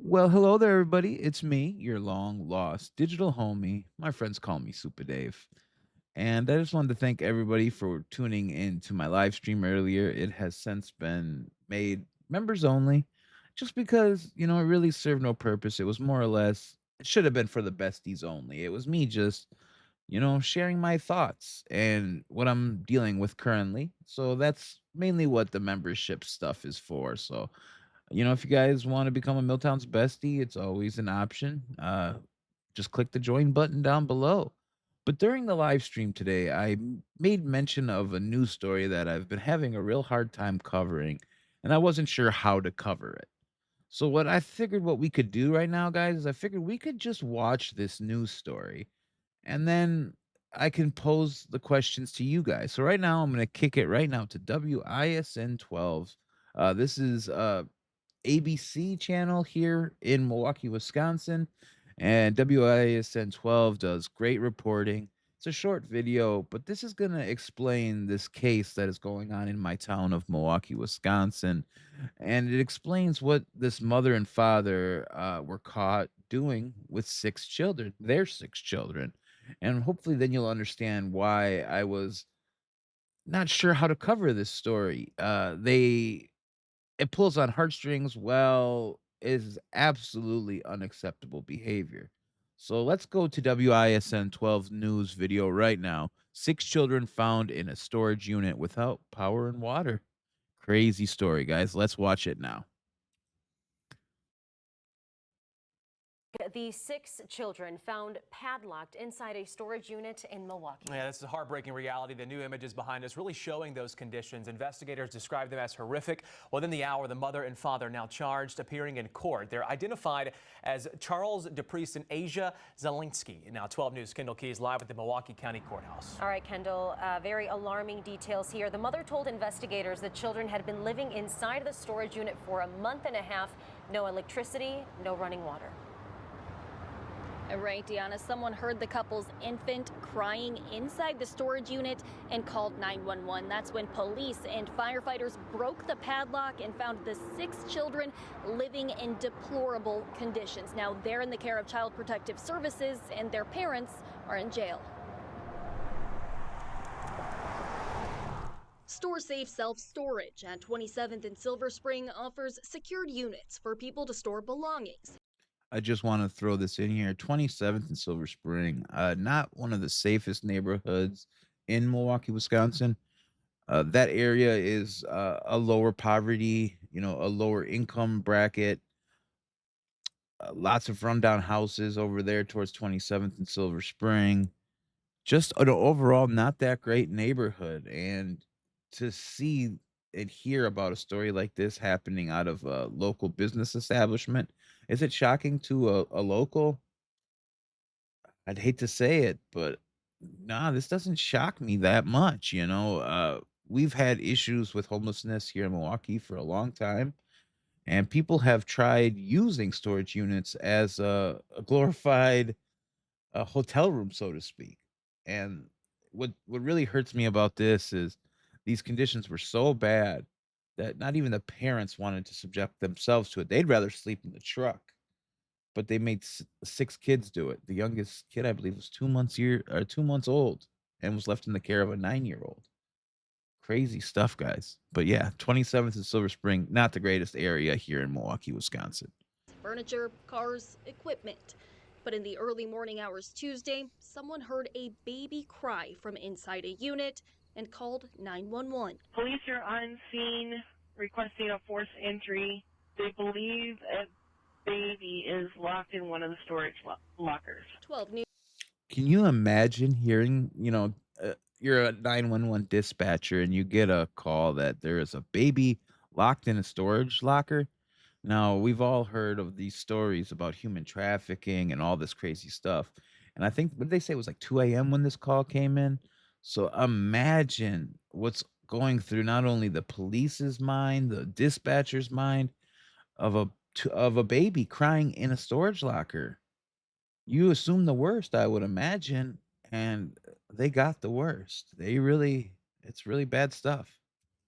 Well, hello there, everybody. It's me, your long lost digital homie. My friends call me Super Dave. And I just wanted to thank everybody for tuning in to my live stream earlier. It has since been made members only just because, it really served no purpose. It was more or less, it should have been for the besties only. It was me just, sharing my thoughts and what I'm dealing with currently. So that's mainly what the membership stuff is for. So, if you guys want to become a Milltown's bestie, it's always an option. Just click the join button down below. But during the live stream today, made mention of a news story that I've been having a real hard time covering, and I wasn't sure how to cover it. So what we could do right now, guys, is I figured we could just watch this news story, and then I can pose the questions to you guys. So right now, I'm going to kick it right now to WISN 12. This is ABC channel here in Milwaukee, Wisconsin, and WISN 12 does great reporting. It's a short video, but this is going to explain this case that is going on in my town of Milwaukee, Wisconsin. And it explains what this mother and father were caught doing with six children, their six children. And hopefully, then you'll understand why I was not sure how to cover this story. It pulls on heartstrings, well, is absolutely unacceptable behavior. So let's go to WISN 12 news video right now. Six children found in a storage unit without power and water. Crazy story, guys. Let's watch it now. The six children found padlocked inside a storage unit in Milwaukee. Yeah, this is a heartbreaking reality. The new images behind us really showing those conditions. Investigators describe them as horrific. Within the hour, the mother and father now charged, appearing in court. They're identified as Charles DePriest and Asia Zelinsky. Now, 12 News' Kendall Keys live at the Milwaukee County Courthouse. All right, Kendall, very alarming details here. The mother told investigators the children had been living inside the storage unit for a month and a half. No electricity, no running water. Right, Deanna, someone heard the couple's infant crying inside the storage unit and called 911. That's when police and firefighters broke the padlock and found the six children living in deplorable conditions. Now they're in the care of Child Protective Services and their parents are in jail. Store Safe Self-Storage at 27th and Silver Spring offers secured units for people to store belongings. I just want to throw this in here. 27th and Silver Spring, not one of the safest neighborhoods in Milwaukee, Wisconsin. That area is a lower poverty, a lower income bracket. Lots of rundown houses over there towards 27th and Silver Spring. Just an overall not that great neighborhood. And to see and hear about a story like this happening out of a local business establishment, is it shocking to a local? I'd hate to say it, but nah, this doesn't shock me that much. We've had issues with homelessness here in Milwaukee for a long time, and people have tried using storage units as a glorified hotel room, so to speak. And what really hurts me about this is these conditions were so bad that not even the parents wanted to subject themselves to it. They'd rather sleep in the truck, but they made six kids do it. The youngest kid, I believe, was 2 months old and was left in the care of a 9-year-old. Crazy stuff, guys. But yeah, 27th and Silver Spring, not the greatest area here in Milwaukee, Wisconsin. Furniture, cars, equipment. But in the early morning hours Tuesday, someone heard a baby cry from inside a unit and called 911. Police are on scene requesting a forced entry. They believe a baby is locked in one of the storage lockers. 12 News. Can you imagine hearing, you're a 911 dispatcher and you get a call that there is a baby locked in a storage locker? Now, we've all heard of these stories about human trafficking and all this crazy stuff. And I think, what did they say? It was like 2 a.m. when this call came in. So imagine what's going through not only the police's mind, the dispatcher's mind of a baby crying in a storage locker. You assume the worst, I would imagine, and they got the worst. It's really bad stuff.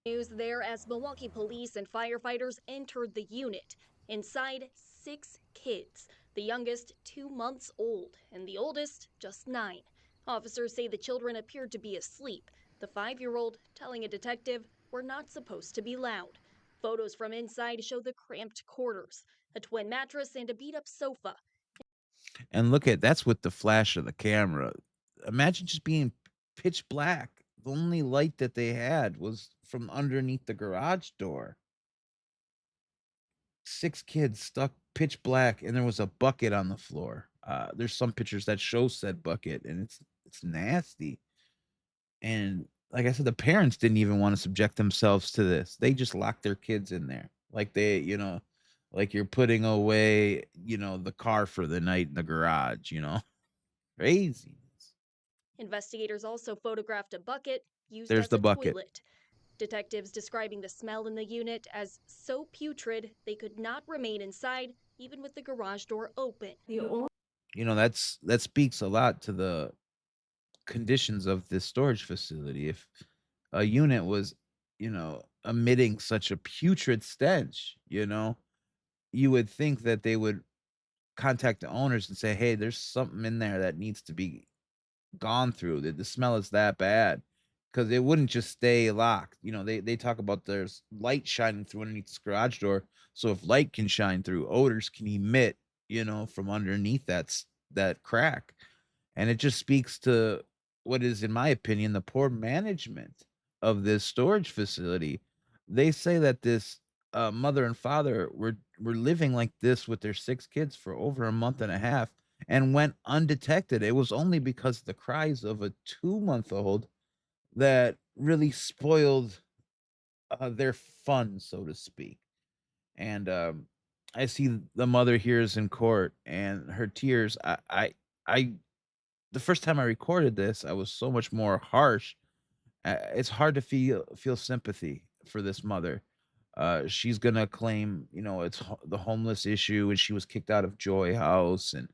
News there as Milwaukee police and firefighters entered the unit. Inside, 6 kids, the youngest 2 months old and the oldest just 9. Officers say the children appeared to be asleep. The 5-year-old telling a detective, "We're not supposed to be loud." Photos from inside show the cramped quarters, a twin mattress and a beat-up sofa. And look at that's with the flash of the camera. Imagine just being pitch black. The only light that they had was from underneath the garage door. 6 kids stuck pitch black, and there was a bucket on the floor. There's some pictures that show said bucket, and it's nasty. And like I said, the parents didn't even wanna subject themselves to this. They just locked their kids in there. Like like you're putting away, the car for the night in the garage. Craziness. Investigators also photographed a bucket used There's as the a bucket. toilet. Detectives describing the smell in the unit as so putrid they could not remain inside even with the garage door open. That speaks a lot to the conditions of this storage facility. If a unit was, emitting such a putrid stench, you would think that they would contact the owners and say, "Hey, there's something in there that needs to be gone through. The smell is that bad." Because it wouldn't just stay locked. They talk about there's light shining through underneath this garage door. So if light can shine through, odors can emit, from underneath that crack. And it just speaks to what is, in my opinion, the poor management of this storage facility. They say that this mother and father were living like this with their 6 kids for over a month and a half and went undetected. It was only because of the cries of a 2-month-old that really spoiled their fun, so to speak. And I see the mother here is in court, and her tears. I the first time I recorded this, I was so much more harsh. It's hard to feel sympathy for this mother. She's gonna claim, it's the homeless issue, and she was kicked out of Joy House, and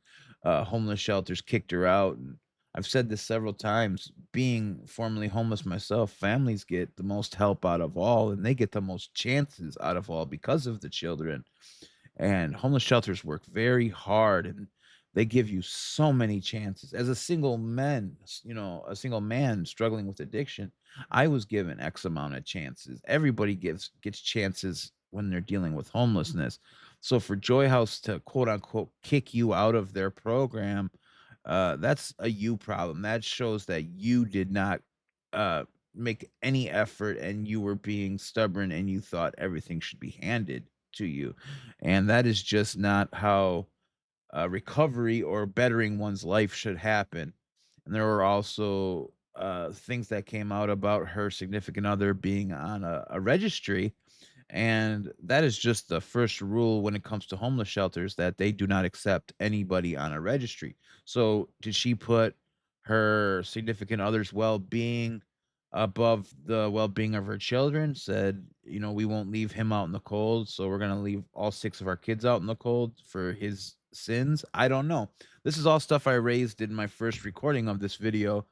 homeless shelters kicked her out. And I've said this several times. Being formerly homeless myself, families get the most help out of all, and they get the most chances out of all because of the children. And homeless shelters work very hard, and they give you so many chances. As a single man struggling with addiction, I was given X amount of chances. Everybody gets chances when they're dealing with homelessness. So for Joy House to quote unquote kick you out of their program, that's a you problem. That shows that you did not uh make any effort, and you were being stubborn, and you thought everything should be handed to you. And that is just not how recovery or bettering one's life should happen. And there were also things that came out about her significant other being on a registry. And that is just the first rule when it comes to homeless shelters, that they do not accept anybody on a registry. So, did she put her significant other's well being above the well being of her children? Said, we won't leave him out in the cold. So, we're going to leave all 6 of our kids out in the cold for his sins? I don't know. This is all stuff I raised in my first recording of this video.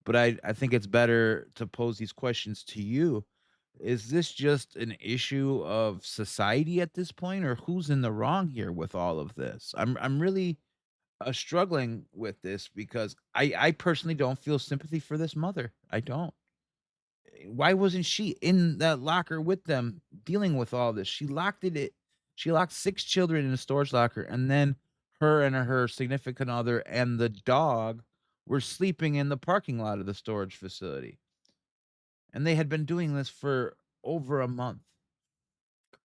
But I think it's better to pose these questions to you. Is this just an issue of society at this point, or who's in the wrong here with all of this? I'm really struggling with this because I personally don't feel sympathy for this mother. I don't. Why wasn't she in that locker with them dealing with all this? She locked 6 children in a storage locker, and then her and her significant other and the dog were sleeping in the parking lot of the storage facility. And they had been doing this for over a month.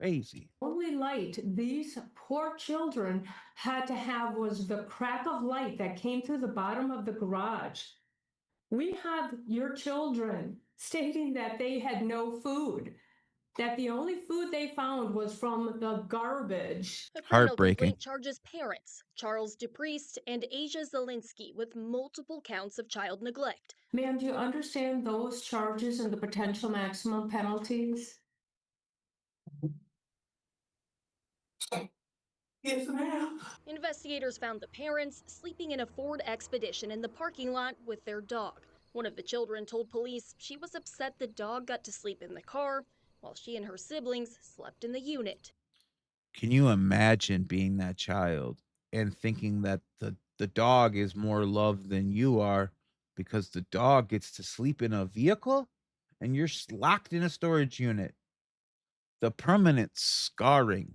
Crazy. Only light these poor children had to have was the crack of light that came through the bottom of the garage. We have your children stating that they had no food, that the only food they found was from the garbage. A criminal Heartbreaking. complaint charges parents, Charles DePriest and Asia Zelinsky, with multiple counts of child neglect. Ma'am, do you understand those charges and the potential maximum penalties? Yes, ma'am. Investigators found the parents sleeping in a Ford Expedition in the parking lot with their dog. One of the children told police she was upset the dog got to sleep in the car while she and her siblings slept in the unit. Can you imagine being that child and thinking that the dog is more loved than you are because the dog gets to sleep in a vehicle and you're locked in a storage unit? The permanent scarring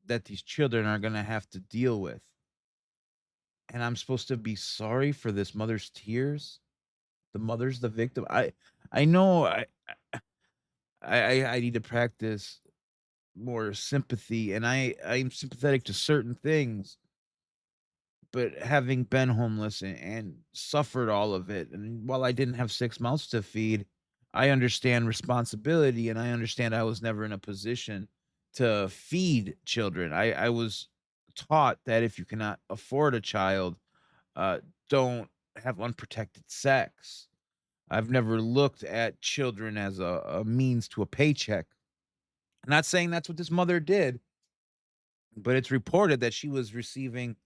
that these children are going to have to deal with. And I'm supposed to be sorry for this mother's tears? The mother's the victim. I know I need to practice more sympathy, and I'm sympathetic to certain things, but having been homeless and suffered all of it, and while I didn't have 6 mouths to feed, I understand responsibility, and I understand I was never in a position to feed children. I was taught that if you cannot afford a child, uh, don't have unprotected sex. I've never looked at children as a means to a paycheck. Not saying that's what this mother did, but it's reported that she was receiving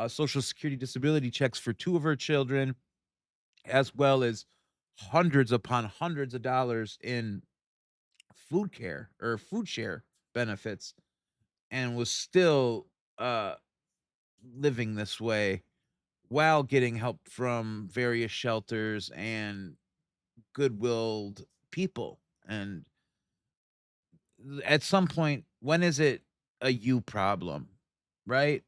Social Security disability checks for 2 of her children, as well as hundreds upon hundreds of dollars in food care or food share benefits, and was still uh, living this way while getting help from various shelters and good-willed people. And at some point, when is it a you problem, right?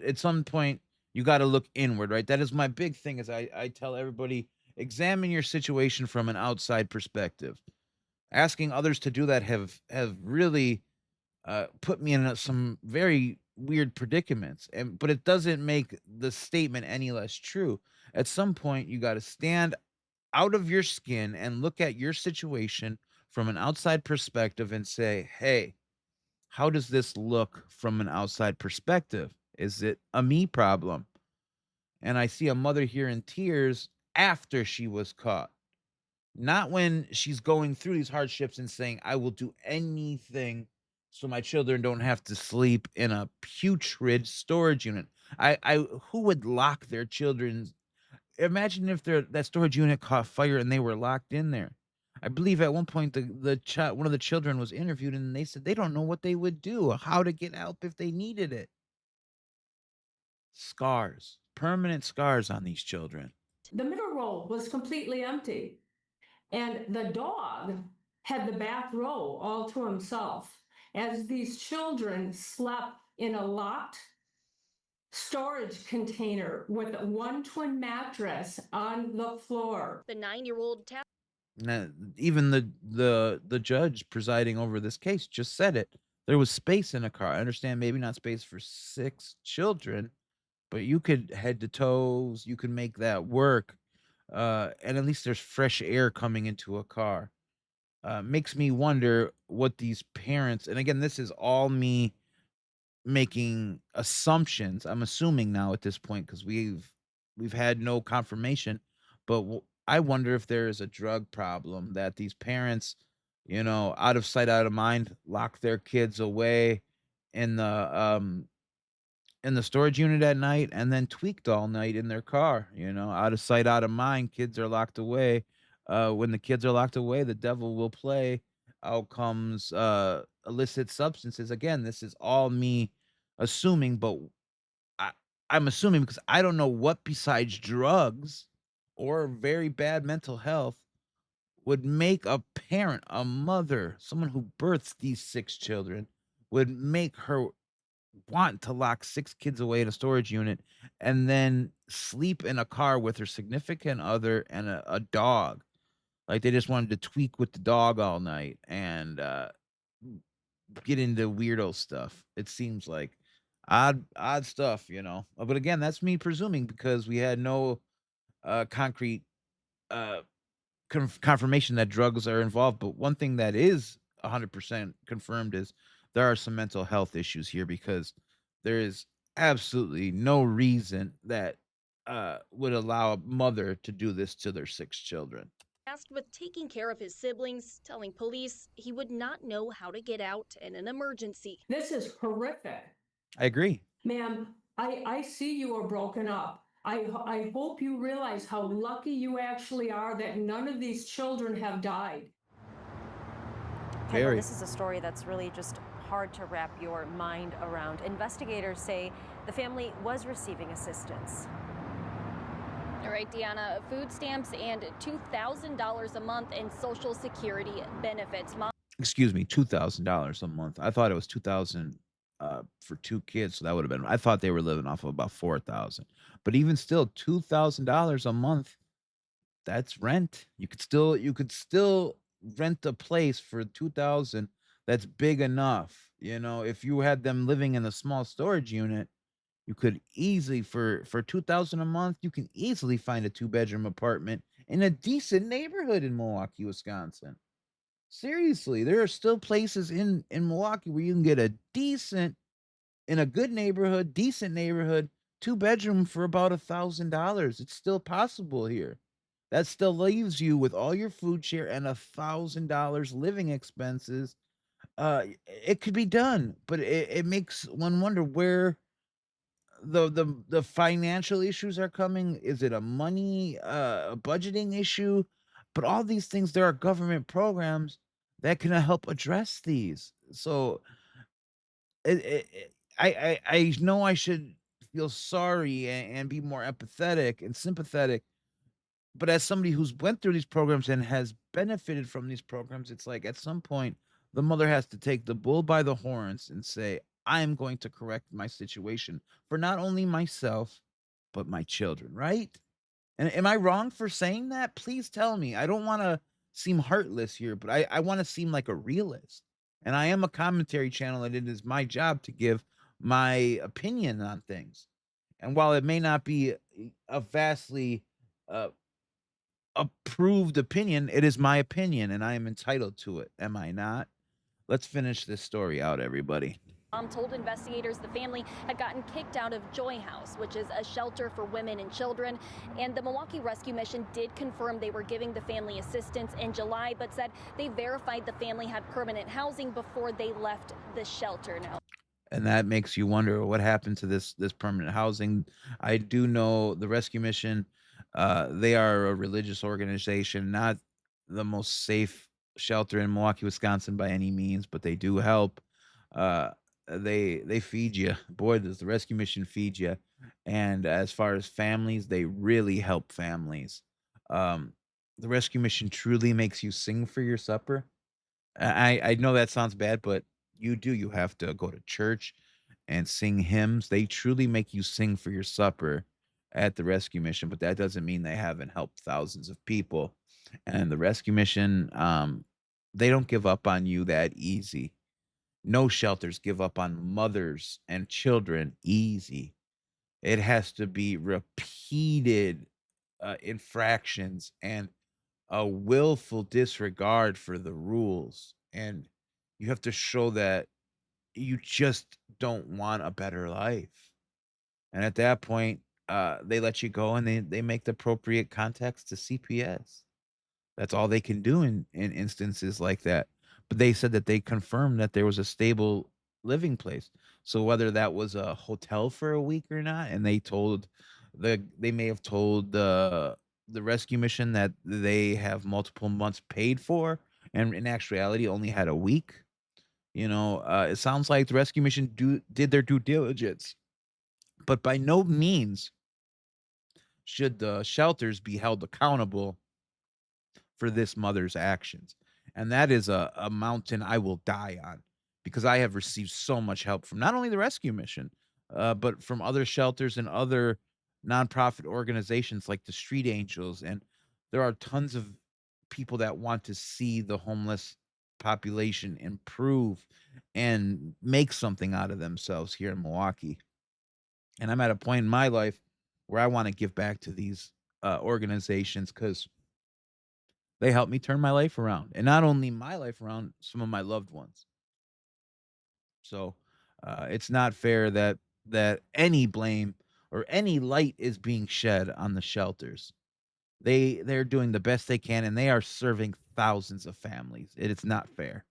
At some point, you got to look inward, right? That is my big thing. Is I tell everybody, examine your situation from an outside perspective. Asking others to do that have really put me in some very weird predicaments, and but it doesn't make the statement any less true. At some point, you got to stand out of your skin and look at your situation from an outside perspective and say, "Hey, how does this look from an outside perspective? Is it a me problem?" And I see a mother here in tears after she was caught, not when she's going through these hardships and saying, "I will do anything so my children don't have to sleep in a putrid storage unit." I who would lock their children? Imagine if that storage unit caught fire and they were locked in there. I believe at one point one of the children was interviewed and they said they don't know what they would do, how to get help if they needed it. Scars, permanent scars on these children. The middle row was completely empty, and the dog had the back row all to himself as these children slept in a locked storage container with one twin mattress on the floor. The 9-year-old Now, even the judge presiding over this case just said it. There was space in a car. I understand maybe not space for 6 children, but you could head to toes, you can make that work, and at least there's fresh air coming into a car. Makes me wonder what these parents, and again, this is all me making assumptions. I'm assuming now at this point because we've had no confirmation, but I wonder if there is a drug problem that these parents, out of sight, out of mind, lock their kids away in the storage unit at night and then tweaked all night in their car. Out of sight, out of mind. Kids are locked away. When the kids are locked away, the devil will play. Out comes illicit substances. Again, this is all me assuming, but I, I'm assuming because I don't know what besides drugs or very bad mental health would make a parent, a mother, someone who births these 6 children, would make her want to lock 6 kids away in a storage unit and then sleep in a car with her significant other and a dog. Like, they just wanted to tweak with the dog all night and, get into weirdo stuff. It seems like odd stuff, but again, that's me presuming because we had no, concrete, uh, confirmation that drugs are involved, but one thing that is 100% confirmed is there are some mental health issues here because there is absolutely no reason that would allow a mother to do this to their 6 children. tasked with taking care of his siblings, telling police he would not know how to get out in an emergency. This is horrific. I agree. Ma'am, I see you are broken up. I hope you realize how lucky you actually are that none of these children have died. Okay, well, Very. this is a story that's really just hard to wrap your mind around. Investigators say the family was receiving assistance. All right, Deanna, food stamps and $2,000 a month in Social Security benefits. Excuse me, $2,000 a month. I thought it was 2,000 for 2 kids, so that would have been I thought they were living off of about 4,000. But even still, $2,000 a month, that's rent. You could still rent a place for 2,000 that's big enough. If you had them living in a small storage unit, you could easily for 2,000 a month, you can easily find a two-bedroom apartment in a decent neighborhood in Milwaukee, Wisconsin. Seriously, there are still places in Milwaukee where you can get a decent in a good neighborhood, decent neighborhood, two-bedroom for about $1,000. It's still possible here. That still leaves you with all your food share and $1,000 living expenses. It could be done, but it makes one wonder where the financial issues are coming. Is it a money, a budgeting issue? But all these things, there are government programs that can help address these. So I know I should feel sorry and be more empathetic and sympathetic, but as somebody who's went through these programs and has benefited from these programs, it's like at some point the mother has to take the bull by the horns and say, I am going to correct my situation for not only myself, but my children, right? And am I wrong for saying that? Please tell me. I don't want to seem heartless here, but I want to seem like a realist. And I am a commentary channel, and it is my job to give my opinion on things. And while it may not be a vastly uh, approved opinion, it is my opinion, and I am entitled to it. Am I not? Let's finish this story out, everybody. Mom told investigators the family had gotten kicked out of Joy House, which is a shelter for women and children. And the Milwaukee Rescue Mission did confirm they were giving the family assistance in July, but said they verified the family had permanent housing before they left the shelter. Now, And that makes you wonder what happened to this permanent housing. I do know the rescue mission. They are a religious organization, not the most safe shelter in Milwaukee, Wisconsin by any means, but they do help. Uh, they feed you. Boy, does the rescue mission feed you. And as far as families, they really help families. Um, the rescue mission truly makes you sing for your supper. I know that sounds bad, but you do. You have to go to church and sing hymns. They truly make you sing for your supper at the rescue mission, but that doesn't mean they haven't helped thousands of people. And the rescue mission, they don't give up on you that easy. No shelters give up on mothers and children easy. It has to be repeated infractions and a willful disregard for the rules. And you have to show that you just don't want a better life. And at that point, they let you go and they make the appropriate contacts to CPS. That's all they can do in instances like that. But they said that they confirmed that there was a stable living place. So whether that was a hotel for a week or not, and they may have told the rescue mission that they have multiple months paid for, and in actuality only had a week. It sounds like the rescue mission did their due diligence, but by no means should the shelters be held accountable for this mother's actions. And that is a mountain I will die on because I have received so much help from not only the rescue mission, but from other shelters and other nonprofit organizations like the Street Angels. And there are tons of people that want to see the homeless population improve and make something out of themselves here in Milwaukee. And I'm at a point in my life where I want to give back to these organizations because they helped me turn my life around, and not only my life around, some of my loved ones. So it's not fair that any blame or any light is being shed on the shelters. They're doing the best they can, and they are serving thousands of families. It is not fair.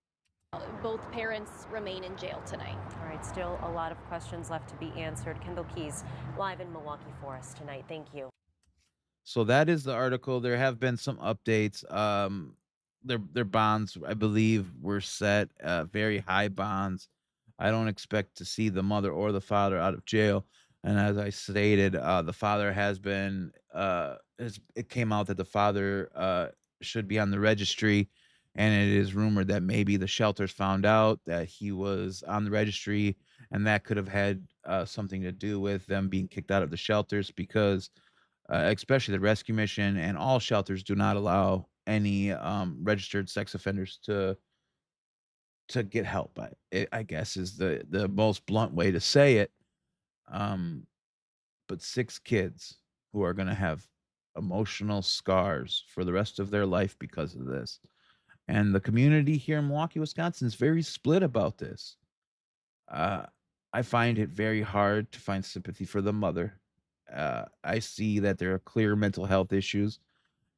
both parents remain in jail tonight. All right, still a lot of questions left to be answered. Kendall Keys, live in Milwaukee for us tonight. Thank you. So that is the article. There have been some updates. Their bonds, I believe, were set very high bonds. I don't expect to see the mother or the father out of jail. And as I stated, the father has been, it came out that the father should be on the registry. And it is rumored that maybe the shelters found out that he was on the registry, and that could have had something to do with them being kicked out of the shelters because, especially the rescue mission and all shelters, do not allow any registered sex offenders to get help. I guess is the most blunt way to say it. Um, but 6 kids who are gonna have emotional scars for the rest of their life because of this. And the community here in Milwaukee, Wisconsin is very split about this. Uh, I find it very hard to find sympathy for the mother. I see that there are clear mental health issues,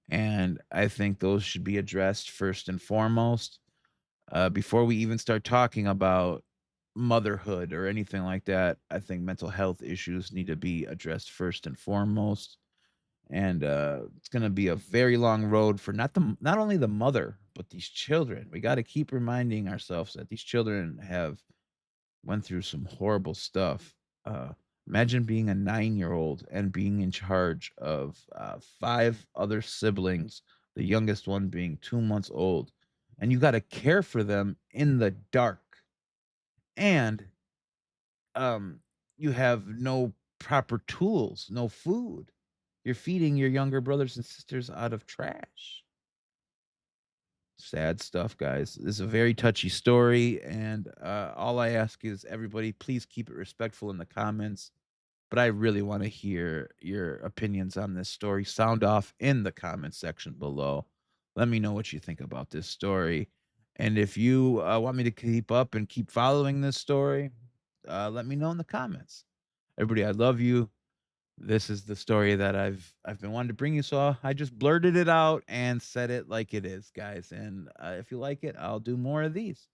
and I think those should be addressed first and foremost. Before we even start talking about motherhood or anything like that, I think mental health issues need to be addressed first and foremost. And it's going to be a very long road for not only the mother but these children. We got to keep reminding ourselves that these children have went through some horrible stuff. Uh, Imagine being a 9-year-old and being in charge of 5 other siblings, the youngest one being 2 months old, and you got to care for them in the dark. And um, you have no proper tools, no food. You're feeding your younger brothers and sisters out of trash. Sad stuff, guys. This is a very touchy story, and all I ask is everybody, please keep it respectful in the comments. But I really want to hear your opinions on this story. Sound off in the comments section below. Let me know what you think about this story. And if you want me to keep up and keep following this story, let me know in the comments. Everybody, I love you. This is the story that I've been wanting to bring you, so I just blurted it out and said it like it is, guys. And if you like it, I'll do more of these.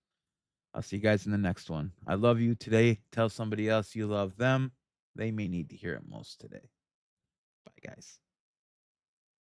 I'll see you guys in the next one. I love you today. Tell somebody else you love them. They may need to hear it most today. Bye, guys.